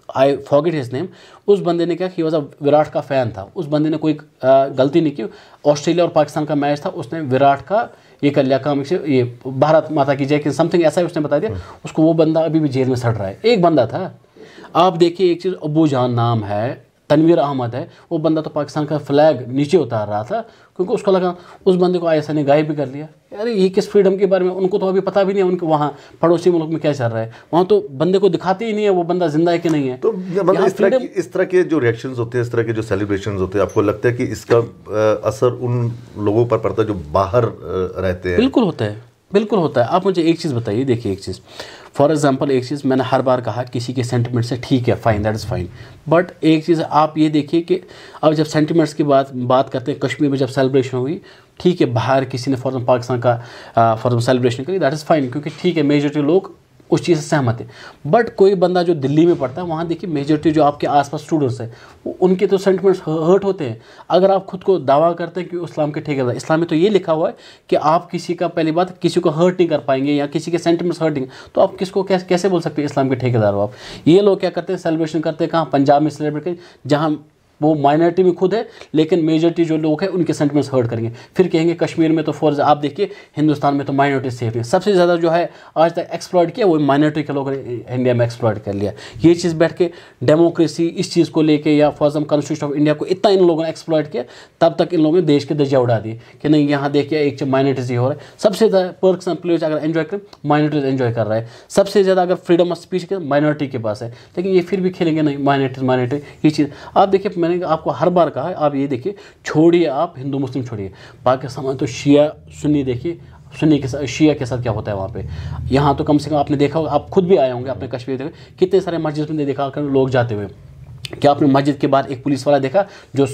आई फॉरगेट हिज नेम, उस बंदे ने क्या कि वॉज विराट का फ़ैन था, उस बंदे ने कोई गलती नहीं की, ऑस्ट्रेलिया और पाकिस्तान का मैच था, उसने विराट का ये कर लिया काम, ये भारत माता की जय कि समथिंग ऐसा ही उसने बता दिया, उसको वो बंदा अभी भी जेल में सड़ रहा है। एक बंदा था, आप देखिए एक चीज़, अबू जान नाम है, तनवीर अहमद है, वो बंदा तो पाकिस्तान का फ्लैग नीचे उतार रहा था क्योंकि उसको लगा उस बंदे को आईएसआई ने गायब भी कर लिया। अरे ये किस फ्रीडम के बारे में, उनको तो अभी पता भी नहीं है उनके वहाँ पड़ोसी मुल्क में क्या चल रहा है, वहाँ तो बंदे को दिखाते ही नहीं है वो बंदा जिंदा है कि नहीं है। तो मतलब इस तरह के जो रिएक्शंस होते हैं, इस तरह के जो सेलिब्रेशंस होते हैं, आपको लगता है कि इसका असर उन लोगों पर पड़ता है जो बाहर रहते हैं? बिल्कुल होता है, बिल्कुल होता है। आप मुझे एक चीज़ बताइए, देखिए एक चीज़, फॉर एग्जांपल एक चीज़ मैंने हर बार कहा, किसी के सेंटिमेंट से ठीक है, fine, that is fine, but एक चीज़ आप ये देखिए कि अब जब सेंटिमेंट्स की बात करते हैं, कश्मीर में जब सेलिब्रेशन हुई, ठीक है, बाहर किसी ने फॉर एग्जाम्पल पाकिस्तान का फॉर एग्जाम्पल सेलिब्रेशन करी, दैट इज़ फाइन, क्योंकि ठीक है मेजॉरिटी लोग उस चीज़ से सहमत है। बट कोई बंदा जो दिल्ली में पढ़ता है, वहाँ देखिए मेजॉरिटी जो आपके आसपास स्टूडेंट्स हैं, उनके तो सेंटिमेंट्स हर्ट होते हैं। अगर आप खुद को दावा करते हैं कि इस्लाम के ठेकेदार, इस्लाम में तो ये लिखा हुआ है कि आप किसी का, पहली बात, किसी को हर्ट नहीं कर पाएंगे या किसी के सेंटिमेंट्स हर्ट नहीं, तो आप किसको कैसे बोल सकते हैं इस्लाम के ठेकेदार हो आप। ये लोग क्या करते हैं, सेलिब्रेशन करते हैं कहाँ, पंजाब में सेलिब्रेट करें, जहाँ वो माइनॉरिटी में खुद है, लेकिन मेजॉरिटी जो लोग हैं उनके सेंटिमेंट्स हर्ट करेंगे। फिर कहेंगे कश्मीर में तो फॉर आप देखिए, हिंदुस्तान में तो माइनॉरिटी सेफ है। सबसे ज़्यादा जो है आज तक एक्सप्लॉइट किया वो माइनॉरिटी के लोगों ने इंडिया में एक्सप्लॉइट कर लिया। ये चीज़ बैठ के डेमोक्रेसी इस चीज़ को लेके या for example constitution of India को इतना इन लोगों ने एक्सप्लॉइट किया, तब तक इन लोगों ने देश के दर्जा उड़ा दिए कि नहीं यहाँ देखिए एक माइनॉरिटीज हो रहा है। सबसे ज़्यादा पर्क्स एंड प्रिविलेज अगर एंजॉय करें, माइनॉरिटीज एंजॉय कर रहा है। सबसे ज़्यादा अगर फ्रीडम ऑफ स्पीच के माइनॉरिटी के पास है, लेकिन ये फिर भी खेलेंगे नहीं, माइनॉरिटी ये चीज़। आप देखिए, मैंने आपको हर बार कहा है, आप ये देखिए, छोड़िए आप हिंदू मुस्लिम छोड़िए, पाकिस्तान में तो शिया सुन्नी देखिए, सुन्नी के साथ शिया के साथ क्या होता है वहाँ पे। यहाँ तो कम से कम आपने देखा होगा, आप खुद भी आए होंगे अपने कश्मीर देखे, कितने सारे मस्जिद में देखा कर लोग जाते हुए। क्या आपने मस्जिद के बाद एक पुलिस वाला देखा जो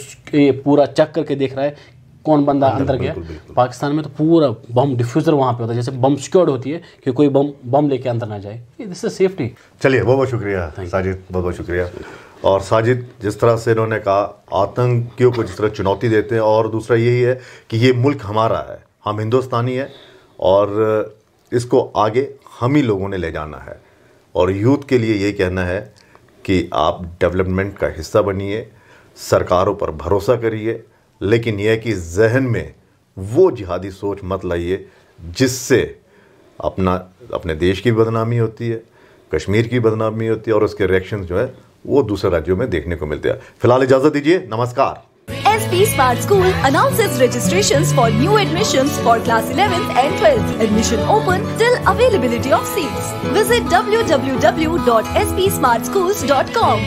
पूरा चेक करके देख रहा है कौन बंदा अंदर गया? पाकिस्तान में तो पूरा बम डिफ्यूज़र वहाँ पे होता है, जैसे बम सिक्योर्ड होती है कि कोई बम लेके अंदर ना जाए। This is safety. चलिए, बहुत बहुत शुक्रिया साजिद, बहुत बहुत शुक्रिया। और साजिद, जिस तरह से इन्होंने कहा, आतंकियों को जिस तरह चुनौती देते हैं, और दूसरा यही है कि ये मुल्क हमारा है, हम हिंदुस्तानी हैं और इसको आगे हम ही लोगों ने ले जाना है। और यूथ के लिए ये कहना है कि आप डेवलपमेंट का हिस्सा बनिए, सरकारों पर भरोसा करिए, लेकिन यह कि जहन में वो जिहादी सोच मत लाइए जिससे अपने देश की बदनामी होती है, कश्मीर की बदनामी होती है, और उसके रिएक्शन जो है वो दूसरे राज्यों में देखने को मिलते हैं। फिलहाल इजाजत दीजिए, नमस्कार। SP Smart School announces registrations for new admissions for class 11th and 12th. Admission open till availability of seats. Visit www.spsmartschools.com.